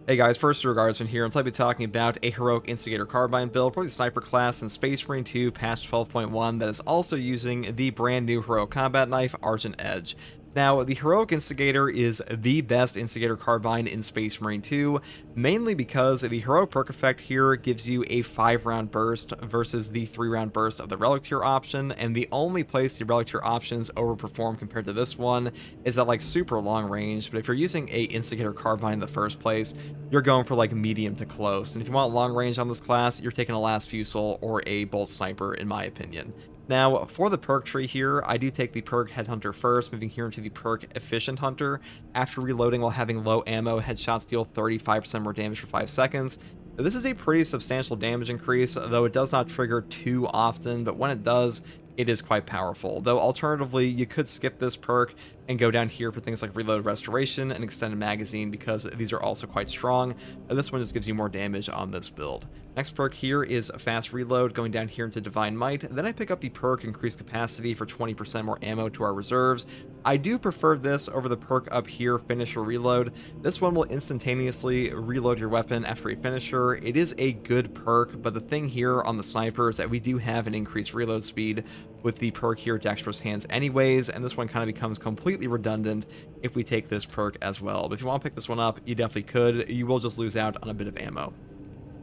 Hey guys, first Regardsman here, and today I'll be talking about a heroic Instigator carbine build for the sniper class in Space Marine 2 patch 12.1 that is also using the brand new heroic combat knife, Argent Edge. Now, the heroic Instigator is the best Instigator carbine in Space Marine 2, mainly because the heroic perk effect here gives you a 5-round burst versus the 3-round burst of the relic tier option, and the only place the relic tier options overperform compared to this one is at like super long range. But if you're using a Instigator carbine in the first place, you're going for like medium to close. And if you want long range on this class, you're taking a last fusel or a bolt sniper, in my opinion. Now, for the perk tree here, I do take the perk Headhunter first, moving here into the perk Efficient Hunter. After reloading while having low ammo, headshots deal 35% more damage for 5 seconds. This is a pretty substantial damage increase, though it does not trigger too often, but when it does, it is quite powerful. Though alternatively, you could skip this perk and go down here for things like Reload Restoration and Extended Magazine, because these are also quite strong. This one just gives you more damage on this build. Next perk here is Fast Reload, going down here into Divine Might. Then I pick up the perk Increased Capacity for 20% more ammo to our reserves. I do prefer this over the perk up here, Finisher Reload. This one will instantaneously reload your weapon after a finisher. It is a good perk, but the thing here on the sniper is that we do have an increased reload speed with the perk here, Dexterous Hands anyways, and this one kind of becomes completely redundant if we take this perk as well. But if you want to pick this one up, you definitely could. You will just lose out on a bit of ammo.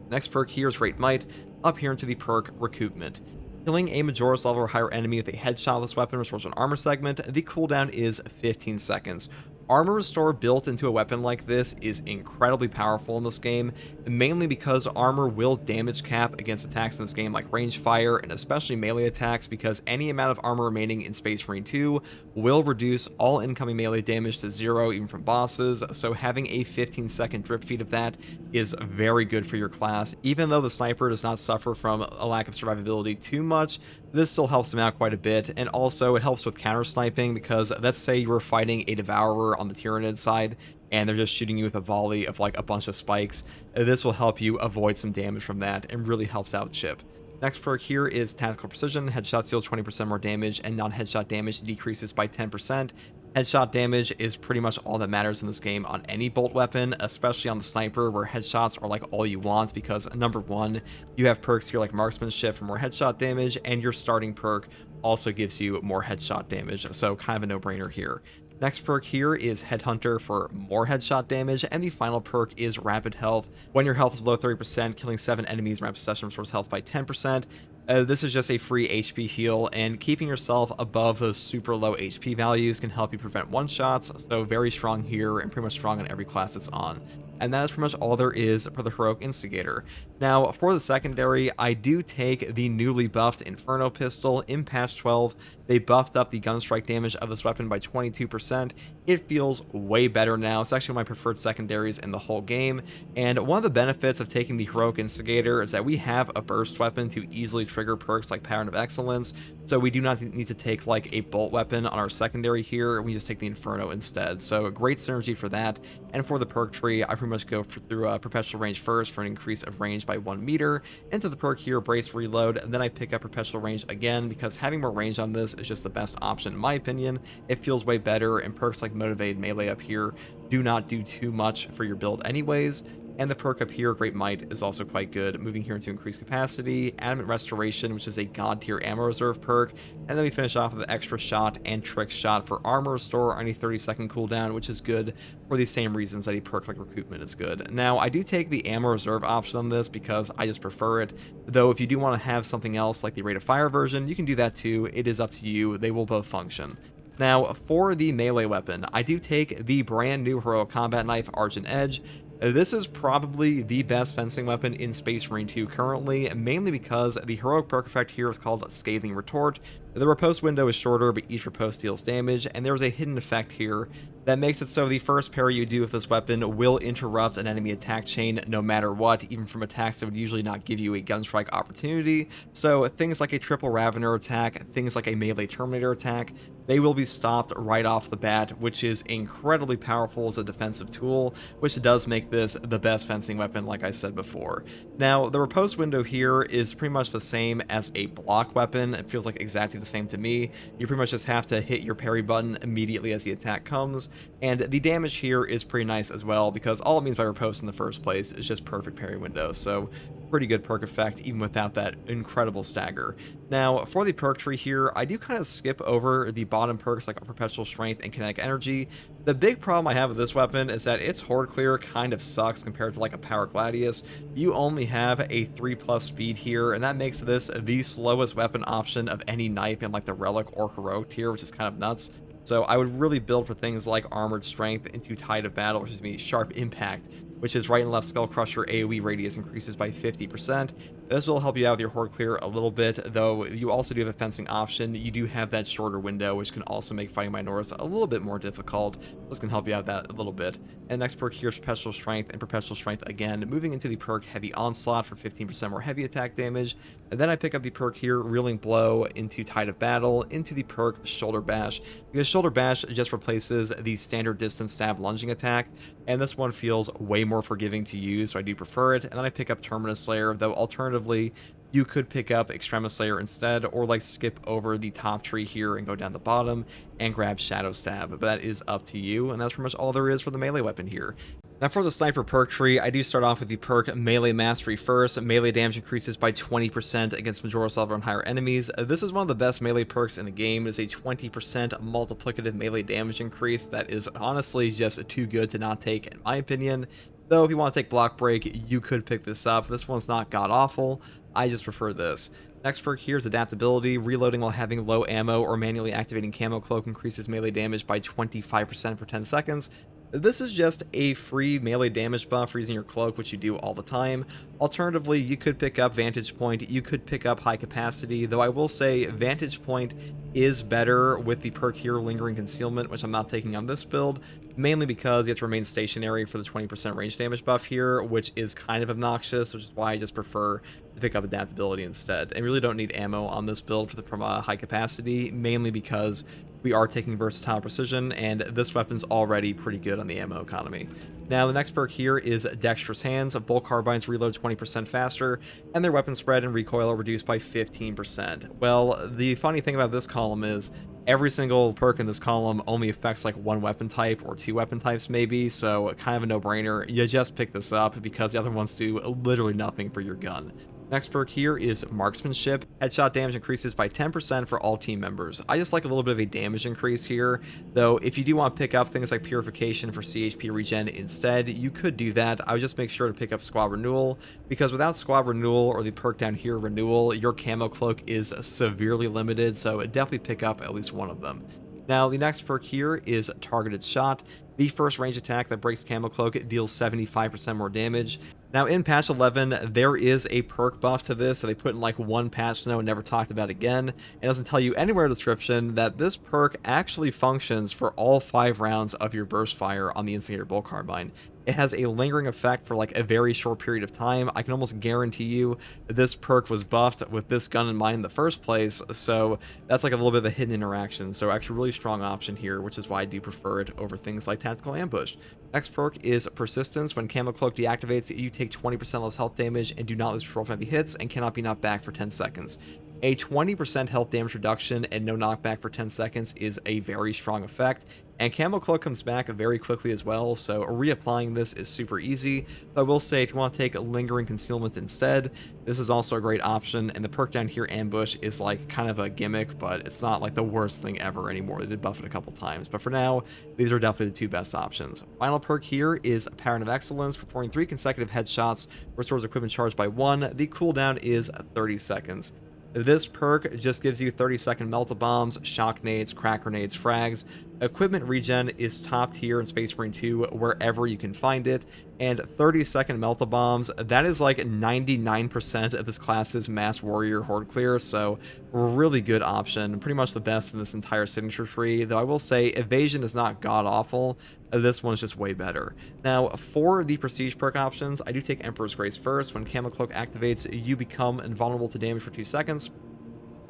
Next perk here is Great Might, up here into the perk Recoupment. Killing a Majora's level or higher enemy with a headshot of this weapon restores an armor segment. The cooldown is 15 seconds. Armor Restore built into a weapon like this is incredibly powerful in this game, mainly because armor will damage cap against attacks in this game like range fire and especially melee attacks, because any amount of armor remaining in Space Marine 2 will reduce all incoming melee damage to 0 even from bosses, so having a 15-second drip feed of that is very good for your class. Even though the sniper does not suffer from a lack of survivability too much, this still helps them out quite a bit, and also it helps with counter sniping, because let's say you were fighting a Devourer on the Tyranid side and they're just shooting you with a volley of like a bunch of spikes. This will help you avoid some damage from that and really helps out Chip. Next perk here is Tactical Precision. Headshots deal 20% more damage and non-headshot damage decreases by 10%. Headshot damage is pretty much all that matters in this game on any bolt weapon, especially on the sniper, where headshots are like all you want, because number one, you have perks here like Marksmanship for more headshot damage, and your starting perk also gives you more headshot damage, so kind of a no-brainer here. Next perk here is Headhunter for more headshot damage, and the final perk is Rapid Health. When your health is below 30%, killing 7 enemies in rapid succession restores health by 10%. This is just a free HP heal, and keeping yourself above those super low HP values can help you prevent one-shots, so very strong here and pretty much strong in every class it's on. And that is pretty much all there is for the heroic Instigator. Now, for the secondary, I do take the newly buffed Inferno pistol. In patch 12, they buffed up the gun strike damage of this weapon by 22%. It feels way better now. It's actually one of my preferred secondaries in the whole game. And one of the benefits of taking the heroic Instigator is that we have a burst weapon to easily trigger perks like Pattern of Excellence. So we do not need to take like a bolt weapon on our secondary here. We just take the Inferno instead. So a great synergy for that. And for the perk tree, I pretty much go through Perpetual Range first for an increase of range by 1 meter. Into the perk here, Brace Reload, and then I pick up Perpetual Range again, because having more range on this is just the best option in my opinion. It feels way better, and perks like Motivated Melee up here do not do too much for your build anyways. And the perk up here, Great Might, is also quite good. Moving here into Increased Capacity, Adamant Restoration, which is a god tier ammo reserve perk, and then we finish off with Extra Shot and Trick Shot for armor restore on a 30-second cooldown, which is good for the same reasons that a perk like Recoupment is good. Now, I do take the ammo reserve option on this because I just prefer it, though if you do want to have something else like the Rate of Fire version, you can do that too. It is up to you. They will both function. Now, for the melee weapon, I do take the brand new heroic combat knife, Argent Edge. This is probably the best fencing weapon in Space Marine 2 currently, mainly because the heroic perk effect here is called Scathing Retort. The riposte window is shorter, but each riposte deals damage, and there is a hidden effect here that makes it so the first parry you do with this weapon will interrupt an enemy attack chain no matter what, even from attacks that would usually not give you a gunstrike opportunity. So things like a triple Ravener attack, things like a melee Terminator attack, they will be stopped right off the bat, which is incredibly powerful as a defensive tool, which does make this the best fencing weapon, like I said before. Now, the riposte window here is pretty much the same as a block weapon. It feels like exactly the same to me. You pretty much just have to hit your parry button immediately as the attack comes, and the damage here is pretty nice as well, because all it means by riposte in the first place is just perfect parry window, so pretty good perk effect even without that incredible stagger. Now, for the perk tree here, I do kind of skip over the bottom perks like Perpetual Strength and Kinetic Energy. The big problem I have with this weapon is that its horde clear kind of sucks compared to like a Power Gladius. You only have a 3+ speed here, and that makes this the slowest weapon option of any knife in like the Relic or Heroic tier, which is kind of nuts. So I would really build for things like Armored Strength into Tide of Battle, which is Sharp Impact, which is right and left Skull Crusher AoE radius increases by 50%. This will help you out with your horde clear a little bit, though you also do have a fencing option. You do have that shorter window, which can also make fighting Minotaurs a little bit more difficult. This can help you out that a little bit. And next perk here is Perpetual Strength, and Perpetual Strength again, moving into the perk Heavy Onslaught for 15% more heavy attack damage. And then I pick up the perk here, Reeling Blow, into Tide of Battle, into the perk Shoulder Bash, because Shoulder Bash just replaces the standard distance stab lunging attack, and this one feels way more forgiving to use, so I do prefer it. And then I pick up Terminus Slayer, though alternatively, you could pick up Extremis Slayer instead, or like skip over the top tree here and go down the bottom and grab Shadow Stab, but that is up to you, and that's pretty much all there is for the melee weapon here. Now for the sniper perk tree, I do start off with the perk Melee Mastery first. Melee damage increases by 20% against Majora's level and higher enemies. This is one of the best melee perks in the game. It is a 20% multiplicative melee damage increase that is honestly just too good to not take in my opinion. Though if you want to take Block Break, you could pick this up. This one's not god-awful. I just prefer this. Next perk here is Adaptability. Reloading while having low ammo or manually activating Camo Cloak increases melee damage by 25% for 10 seconds. This is just a free melee damage buff for using your cloak, which you do all the time. Alternatively, you could pick up Vantage Point, you could pick up High Capacity, though I will say Vantage Point is better with the perk here, Lingering Concealment, which I'm not taking on this build, mainly because you have to remain stationary for the 20% range damage buff here, which is kind of obnoxious, which is why I just prefer to pick up Adaptability instead. And really don't need ammo on this build for the High Capacity, mainly because we are taking Versatile Precision, and this weapon's already pretty good on the ammo economy. Now, the next perk here is Dexterous Hands. Bolt Carbines reload 20% faster, and their weapon spread and recoil are reduced by 15%. Well, the funny thing about this column is every single perk in this column only affects like one weapon type or two weapon types maybe, so kind of a no-brainer. You just pick this up because the other ones do literally nothing for your gun. Next perk here is Marksmanship. Headshot damage increases by 10% for all team members. I just like a little bit of a damage increase here, though if you do want to pick up things like Purification for CHP regen instead, you could do that. I would just make sure to pick up Squad Renewal, because without Squad Renewal or the perk down here, Renewal, your Camo Cloak is severely limited, so definitely pick up at least one of them. Now, the next perk here is Targeted Shot. The first range attack that breaks Camo Cloak deals 75% more damage. Now, in patch 11, there is a perk buff to this that they put in like one patch note and never talked about again. It doesn't tell you anywhere in the description that this perk actually functions for all 5 rounds of your burst fire on the Instigator Bolt Carbine. It has a lingering effect for like a very short period of time. I can almost guarantee you this perk was buffed with this gun in mind in the first place, so that's like a little bit of a hidden interaction. So actually really strong option here, which is why I do prefer it over things like Tactical Ambush. Next perk is Persistence. When Camo Cloak deactivates, you take 20% less health damage and do not lose control from heavy hits and cannot be knocked back for 10 seconds. A 20% health damage reduction and no knockback for 10 seconds is a very strong effect, and Camo Cloak comes back very quickly as well, so reapplying this is super easy. But I will say, if you want to take Lingering Concealment instead, this is also a great option, and the perk down here, Ambush, is like kind of a gimmick, but it's not like the worst thing ever anymore. They did buff it a couple times, but for now, these are definitely the two best options. Final perk here is Pattern of Excellence. Performing 3 consecutive headshots restores equipment charge by 1. The cooldown is 30 seconds. This perk just gives you 30-second melt-a-bombs, shock nades, crack grenades, frags. Equipment regen is top tier in Space Marine 2 wherever you can find it, and 30-second melt-a-bombs, that is like 99% of this class's mass warrior horde clear, so really good option, pretty much the best in this entire signature tree, though I will say evasion is not god-awful. This one's just way better. Now, for the prestige perk options, I do take Emperor's Grace first. When Camo Cloak activates, you become invulnerable to damage for 2 seconds.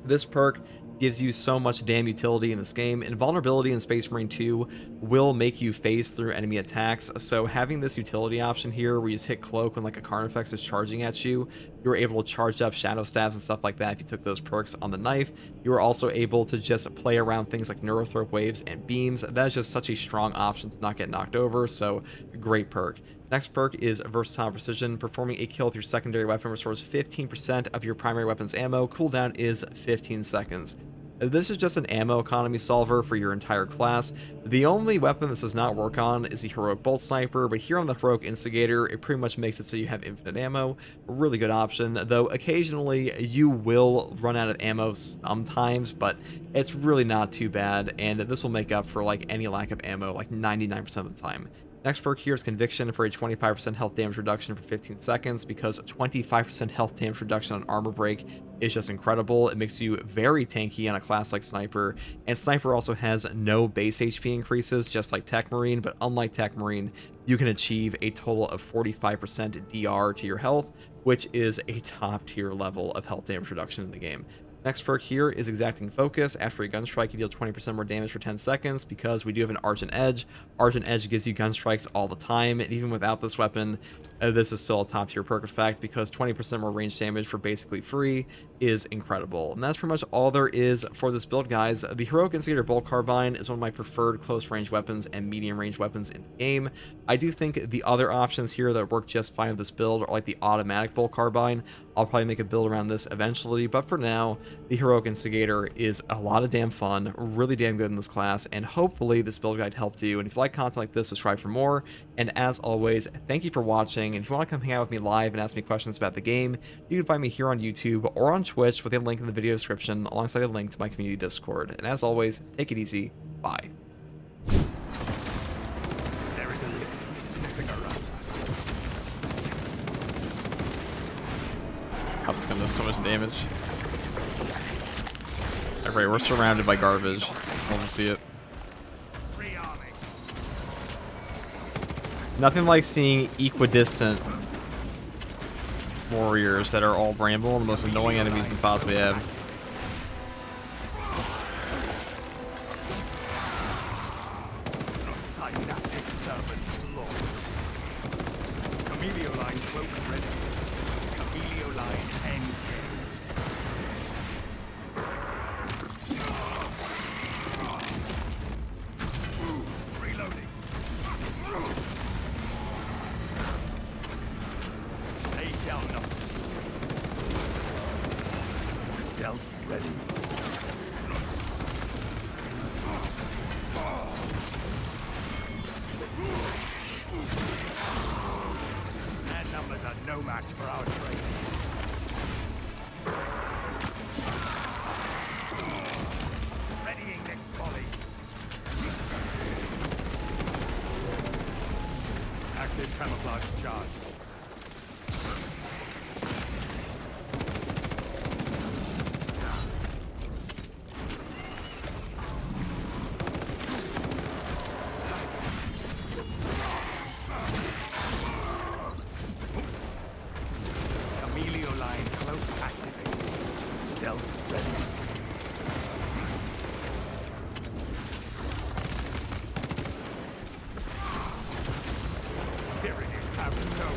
This perk gives you so much damn utility in this game. Invulnerability in Space Marine 2 will make you phase through enemy attacks, so having this utility option here where you just hit cloak when like a Carnifex is charging at you, you're able to charge up shadow stabs and stuff like that if you took those perks on the knife. You are also able to just play around things like Neurothrope waves and beams. That is just such a strong option to not get knocked over, so great perk. Next perk is Versatile Precision. Performing a kill with your secondary weapon restores 15% of your primary weapon's ammo. Cooldown is 15 seconds. This is just an ammo economy solver for your entire class. The only weapon this does not work on is the Heroic Bolt Sniper, but here on the Heroic Instigator, it pretty much makes it so you have infinite ammo. A really good option, though occasionally you will run out of ammo sometimes, but it's really not too bad, and this will make up for like any lack of ammo like 99% of the time. Next perk here is Conviction for a 25% health damage reduction for 15 seconds, because 25% health damage reduction on Armor Break is just incredible. It makes you very tanky on a class like Sniper, and Sniper also has no base HP increases, just like Tech Marine, but unlike Tech Marine, you can achieve a total of 45% DR to your health, which is a top tier level of health damage reduction in the game. Next perk here is Exacting Focus. After a gun strike, you deal 20% more damage for 10 seconds because we do have an Argent Edge. Argent Edge gives you gun strikes all the time, and even without this weapon, this is still a top tier perk effect because 20% more range damage for basically free is incredible. And that's pretty much all there is for this build, guys. The Heroic Instigator Bolt Carbine is one of my preferred close range weapons and medium range weapons in the game. I do think the other options here that work just fine with this build are like the automatic Bolt Carbine. I'll probably make a build around this eventually, but for now, the Heroic Instigator is a lot of damn fun, really damn good in this class, and hopefully this build guide helped you. And if you like content like this, subscribe for more. And as always, thank you for watching. And if you want to come hang out with me live and ask me questions about the game, you can find me here on YouTube or on Twitch with a link in the video description alongside a link to my community Discord. And as always, take it easy. Bye. There is a lift sniffing around us. God, it's gonna do so much damage. Alright, we're surrounded by garbage. I'll just see it. Rearming. Nothing like seeing equidistant warriors that are all bramble, the most annoying enemies we can possibly have. Synaptic servant slaughtered. Camelio line cloak ready. Camelio line engaged. Reloading. They shall not see. Stealth ready. Their numbers are no match for our trade. Readying next volley. Active camouflage charged. Camelio line cloak activated. Stealth ready. Tyranids have no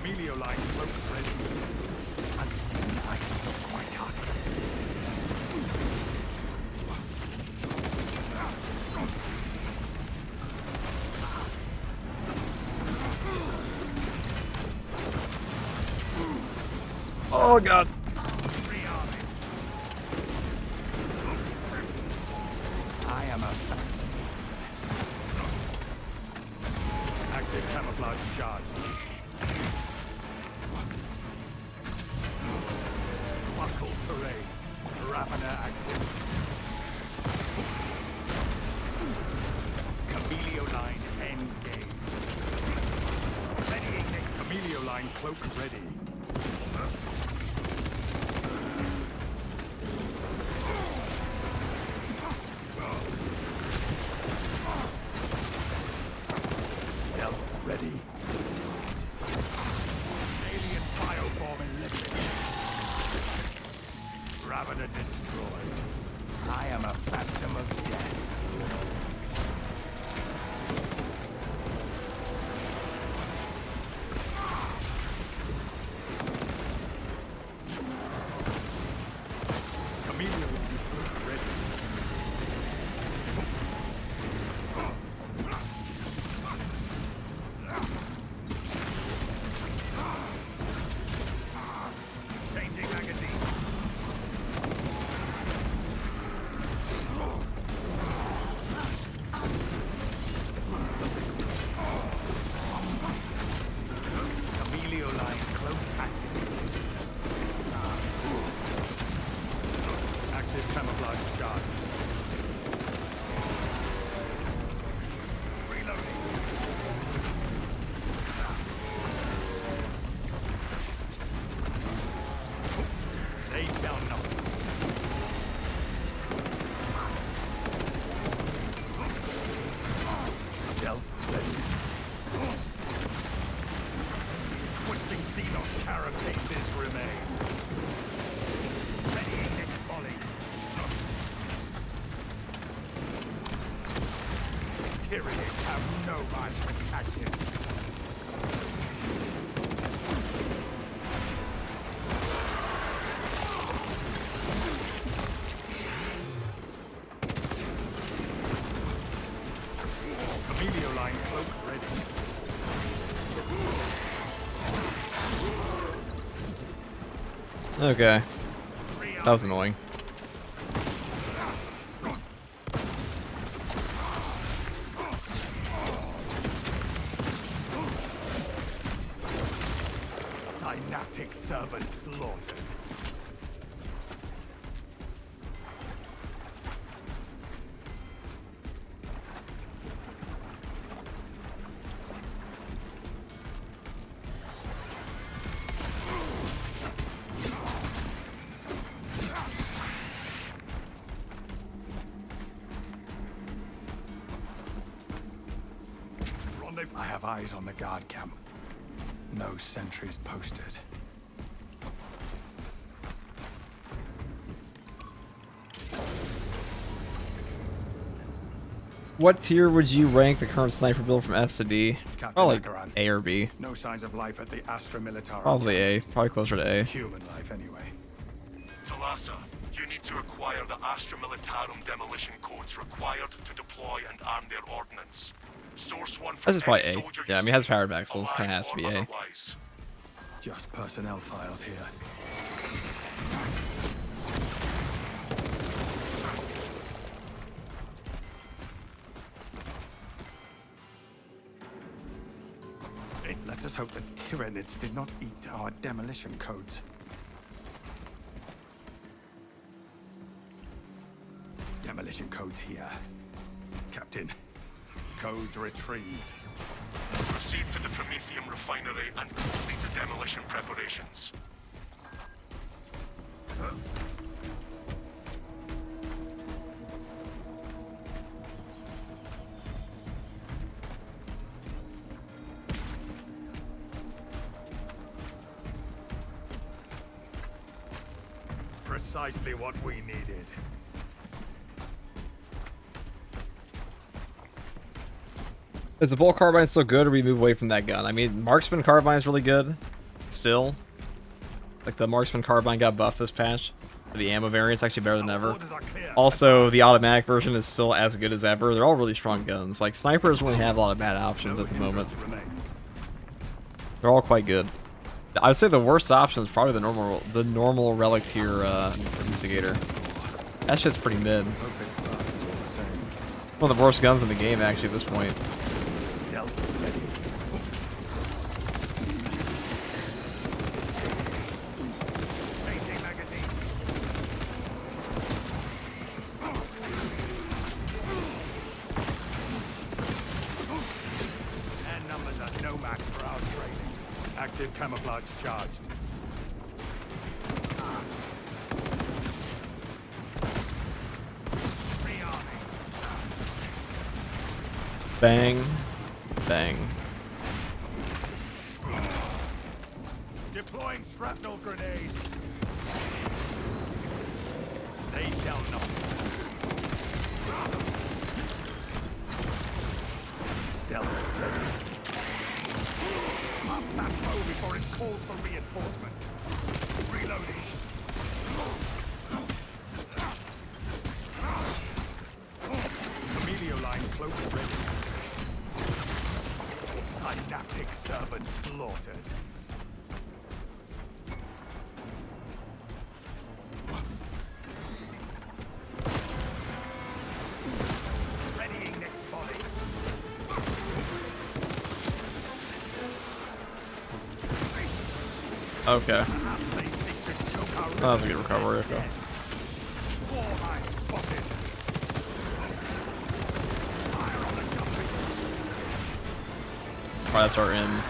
Camilio line cloak ready. Unseen ice not quite targeted. Oh god. Rearming. I am a active camouflage charged. Buckle terrain. Ravener active. Camilio line engaged. Readying next. Camilio line cloak ready. Stealth ready. Alien firebomb eliminated. Ravener destroyed. I am a phantom of death. Camilio is ready. Changing magazine. Camilio line cloak activated. Active camouflage charged. Reloading. They shall not. Stealth ready. Twitching Xenos carapaces remain. Readying next volley. Tyrannies have no mind for tactics. Camilio line cloak ready. Okay. That was annoying. Synaptic servant slaughtered. I have eyes on the guard camp. No sentries posted. What tier would you rank the current sniper build from S to D? Captain Probably Acheron. A or B. No signs of life at the Astra Militarum. Probably A. Probably closer to A. Human life, anyway. Talassa, you need to acquire the Astra Militarum demolition codes required to deploy and arm their ordnance. Source one This from is probably any A. soldier Yeah, I you mean, it has see, power back, so this kind of alive has to be or A. otherwise. Just personnel files here. Let us hope the Tyranids did not eat our demolition codes. Demolition codes here. Captain, codes retrieved. Proceed to the Promethium refinery and complete the demolition preparations. Precisely what we needed. Is the bolt carbine still good, or we move away from that gun? I mean, marksman carbine is really good. Still. Like, the marksman carbine got buffed this patch. The ammo variant's actually better than ever. Also, the automatic version is still as good as ever. They're all really strong guns. Like, snipers really have a lot of bad options at the moment. They're all quite good. I would say the worst option is probably the normal relic tier Instigator. That shit's pretty mid. One of the worst guns in the game, actually, at this point. Active camouflage charged. Bang. Bang. Deploying shrapnel grenade. They shall not. Stealth ready. Pop that throw before it calls for reinforcements. Reloading. Emilio line cloak ready. Synaptic servant slaughtered. Readying next volley. Okay. Oh, that was a good recovery. Okay. Alright, that's our end.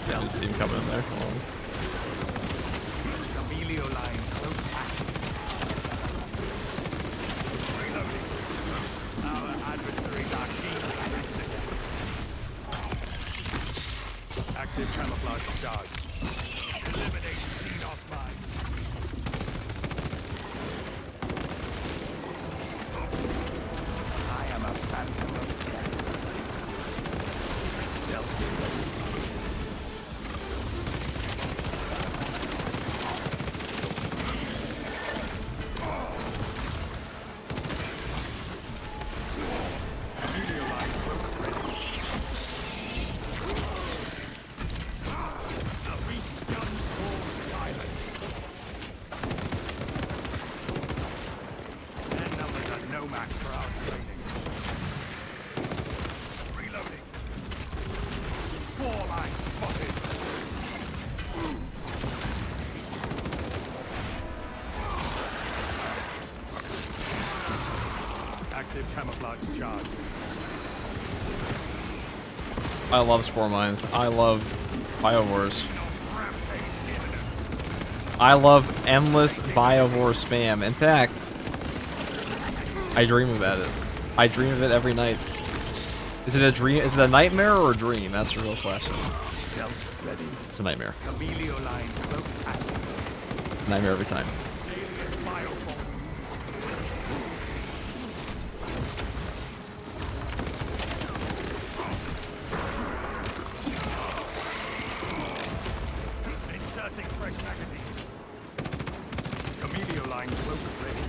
Didn't see him coming in there. Hold on. Emilio line close action. Reloading. Our adversaries are keen. Active camouflage charge. Eliminate Xenos mine. I am a phantom of death. Stealthy ready. Active camouflage charge. I love spore mines. I love biovores. I love endless biovore spam. In fact, I dream about it. I dream of it every night. Is it a dream? Is it a nightmare or a dream? That's the real question. Stealth ready. It's a nightmare. Emilio line cloak active. Nightmare every time. Alien bioform. Inserting fresh magazine. Emilio line cloak ready.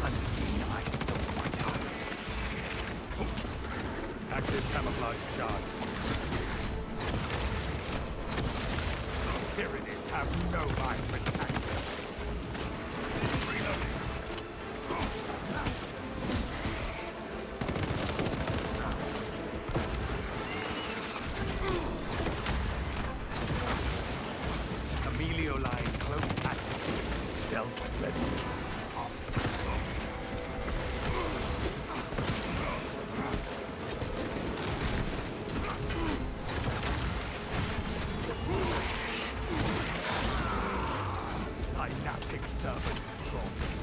Unseen, I stole my target. Active camouflage charge. Tyranids have no mind for tactics. Reloading. Emilio line cloak active. Stealth ready. Synaptic servant slaughtered.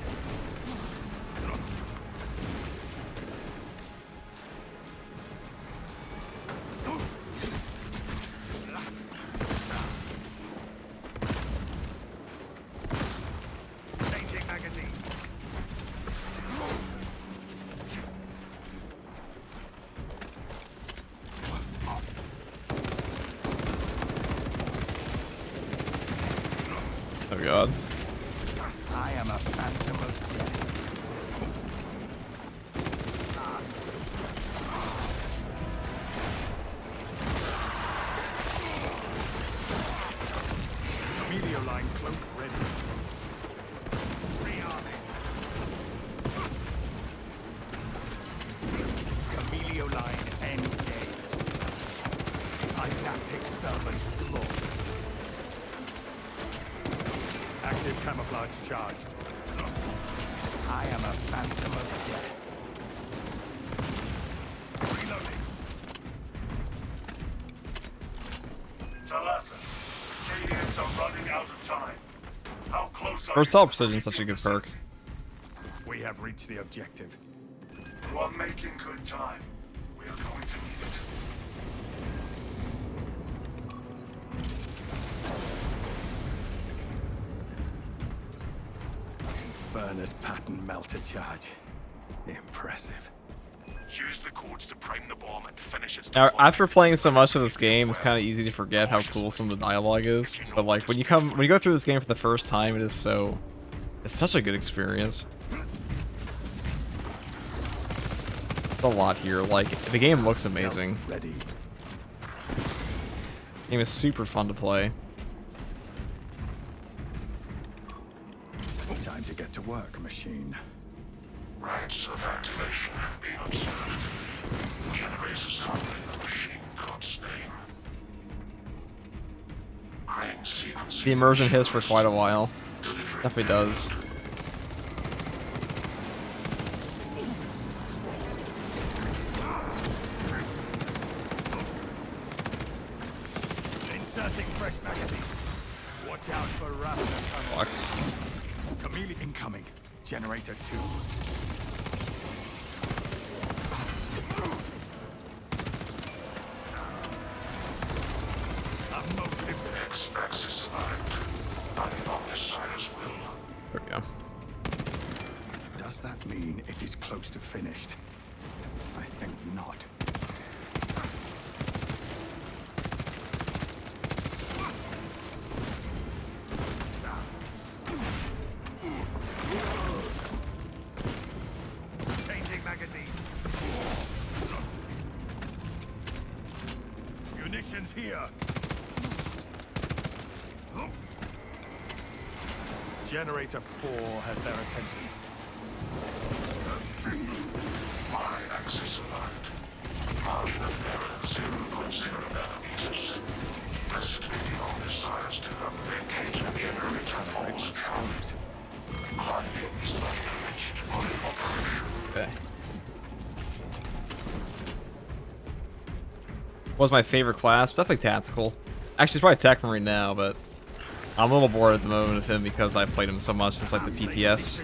Oh god. I am a phantom of death. Line cloak ready. Rearming. Camelio line engaged. Synaptic servant slaughtered. Active camouflage charged. I am a phantom of death. Reloading. Talassa, Cadians are running out of time. How close are First you cell to precision is such a completing good the perk. set? We have reached the objective. You are making good time. We are going to need it. Infernus pattern melter charge. Impressive. Use the codes to prime the bomb and finish its Now, deployment. after playing so much of this game, it's kind of easy to forget how cool some of the dialogue is. But like when you go through this game for the first time, it's such a good experience. It's a lot here. Like the game looks amazing. Ready. The game is super fun to play. Time to get to work, machine. Rites of activation have been observed. The generator's handling the machine code's name. Crane sequence. The immersion hits for quite a while. Delivery. Definitely does. Inserting fresh magazine. Watch out for Raptor coming. Box. Chameleon incoming. Generator 2. X-axis aligned. Running on this side as well. There we go. Does that mean it is close to finished? I think not. Changing magazine. Munitions here. Generator 4 has their attention. My axis aligned. Margin of error 0.0 nanometers. Estimating on this science to vacate the generator force count. Climbing is not permitted on operation. Okay. What's my favorite class? Definitely tactical. Actually, it's probably Tech right now, but I'm a little bored at the moment of him because I've played him so much since like the PTS.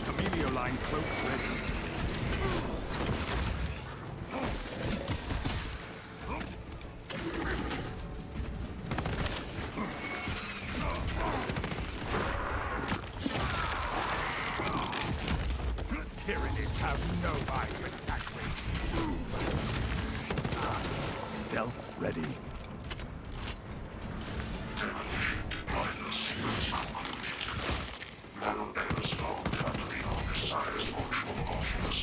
Camelio line cloak ready. Tyranids have no right to attack me. Stealth ready. Demolition deployment sequence concluded. No errors logged under the Omniscience functional Oculus.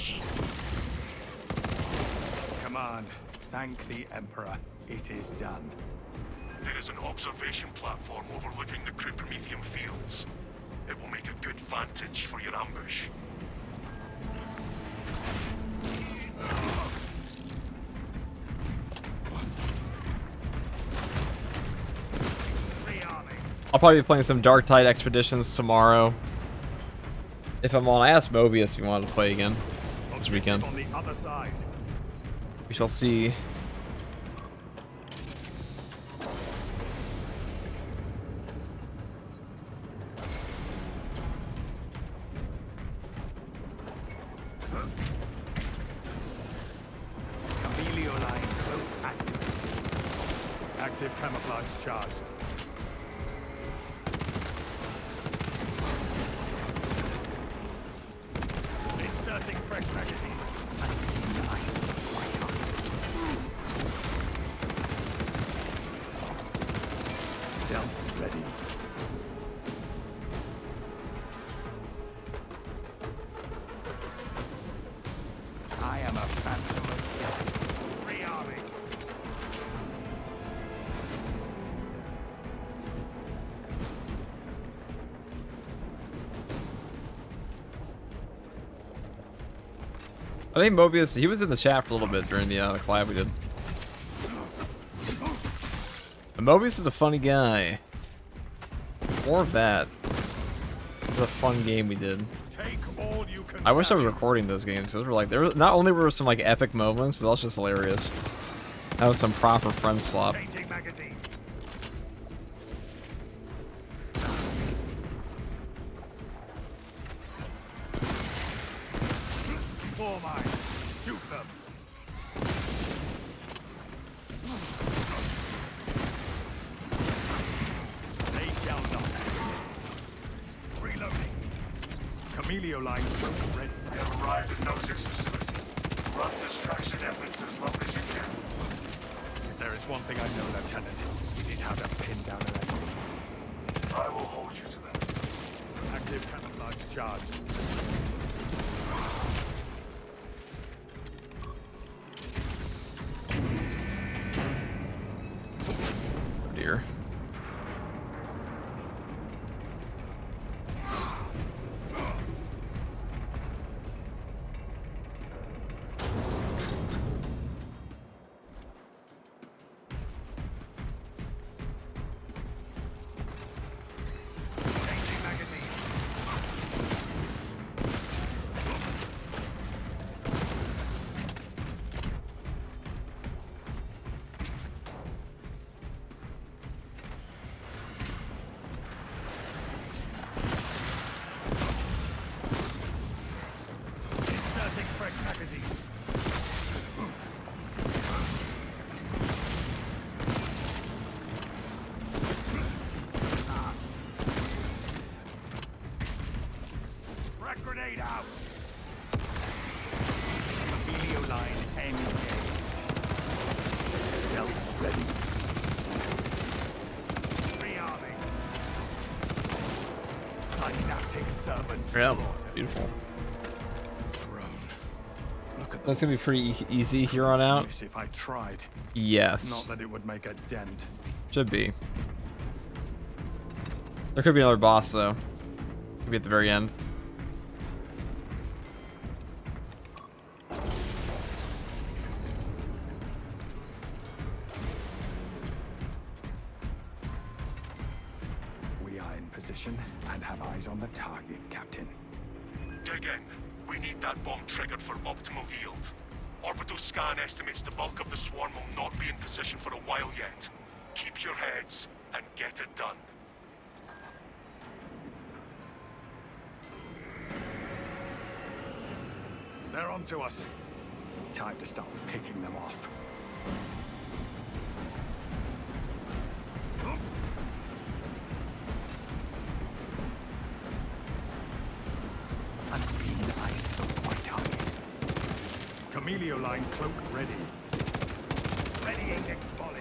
Come on, thank the Emperor. It is done. There is an observation platform overlooking the crude Prometheum fields. It will make a good vantage for your ambush. I'll probably be playing some Dark Tide Expeditions tomorrow. If I'm on, I asked Mobius if he wanted to play again this weekend. On the other side. We shall see. Camelio line cloak active. Active camouflage charged. fresh magazine. Unseen ice. White hot. Stealth ready. I am a phantom of death. Rearming. I think Mobius, he was in the chat for a little bit during the collab we did. And Mobius is a funny guy. More of that. It was a fun game we did. Take all you can. I wish I was recording those games. Those were like, there was, not only were some like epic moments, but also just hilarious. That was some proper friend slop. Changing magazine. Four mines. Shoot them. They shall not. Reloading. Camelio line ready. They have arrived at Nozick's facility. Run distraction efforts as long as you can. If there is one thing I know, Lieutenant, it is how to pin down an enemy. I will hold you to that. Active camouflage charged. Oh dear. Changing magazine. Inserting fresh magazine. Frag grenade out. Camelio line engaged. Stealth ready. Rearming. Synaptic servants. Yeah, beautiful. Thrown. Look at That's gonna be pretty easy here on out. this if I tried. Yes, Not that it would make a dent. should be. There could be another boss though. Could be at the very end. We are in position and have eyes on the target, Captain. Dig in. We need that bomb triggered for optimal yield. Orbital scan estimates the bulk of the swarm will not be in position for a while yet. Keep your heads and get it done. They're onto us. Time to start picking them off. Unseen ice, the white target. Camelio line cloak ready. Readying next volley.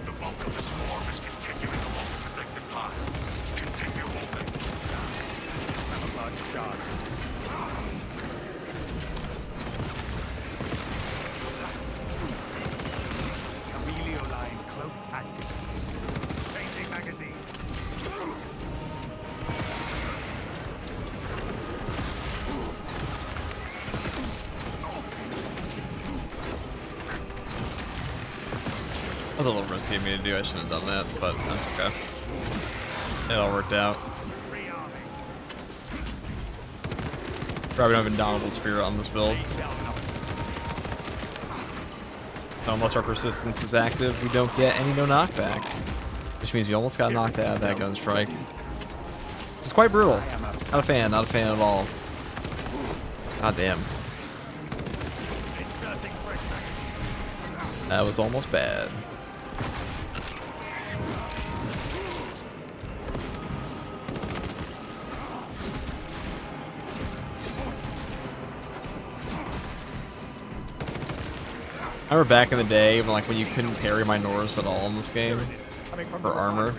The bulk of the swarm is continuing along the predicted path. Continue holding. Camouflage charge. Camelio line cloak active. Changing magazine. That was a little risky of me to do. I shouldn't have done that, but that's okay. It all worked out. Rearming. Probably don't have Indomitable Spirit on this build. They shall not. So unless our persistence is active, we don't get any no knockback. Which means we almost got knocked out of that gun strike. It's quite brutal. Not a fan at all. God damn. Inserting fresh magazine. That was almost bad. I remember back in the day when you couldn't parry my Norris at all in this game for armor.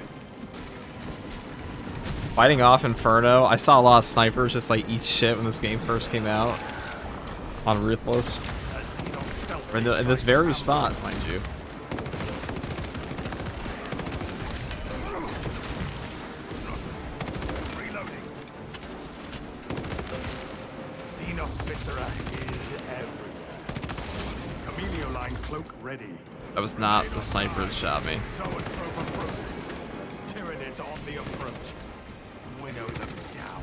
Fighting off Inferno, I saw a lot of snipers just like eat shit when this game first came out on Ruthless. In this very spot, mind you. That was not the sniper that shot me. Tyranids on the approach. Winnow them down.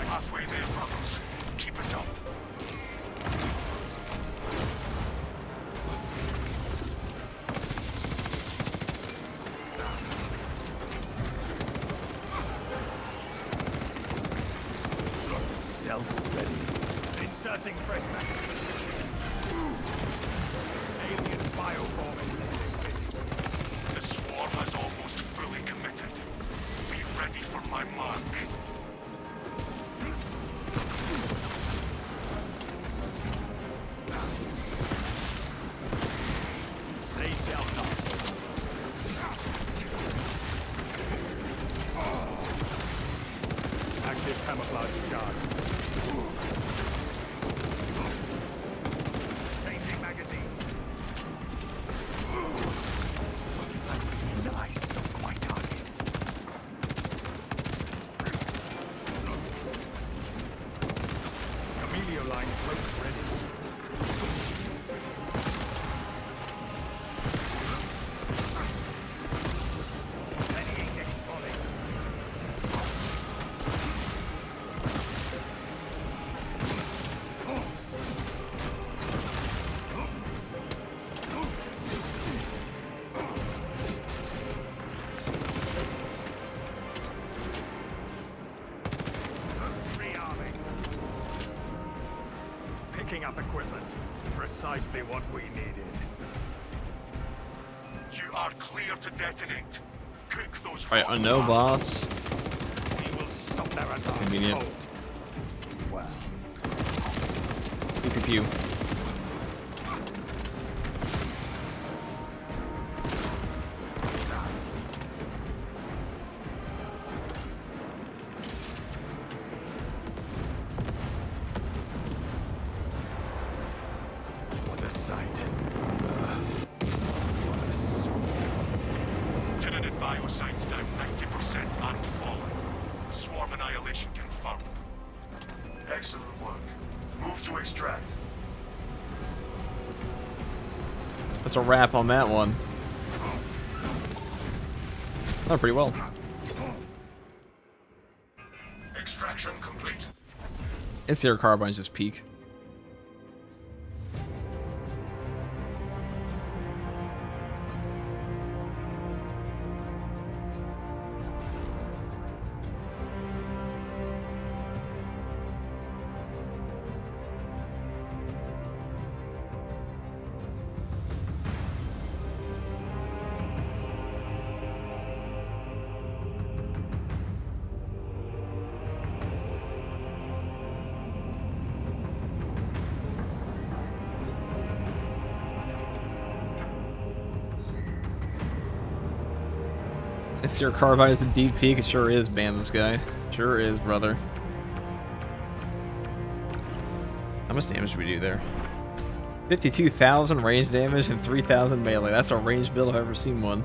Halfway there, brothers. Keep it up. Stealth ready. Inserting fresh magazine. Alien bioform in The swarm has almost fully committed. Be ready for my mark. They shall not. Active camouflage charge. Changing magazine. Nice, not quite target. Camellia line cloak ready. Readying next volley. Rearming. Picking up equipment. Precisely what we needed. You are clear to detonate. Cook those Alright, rotten no bastards. boss. We will stop their advance. Convenient. Wow. Pew pew pew. What a sight. What a smell. Tyranid biosigns down 90% and falling. Swarm annihilation confirmed. Excellent work. Move to extract. That's a wrap on that one. Oh, pretty well. Extraction complete. Instigator carbines just peak. Instigator carbine is a deep peak. It sure is, man. This guy sure is, brother. How much damage did we do there? 52,000 range damage and 3,000 melee. That's a range build if I've ever seen one.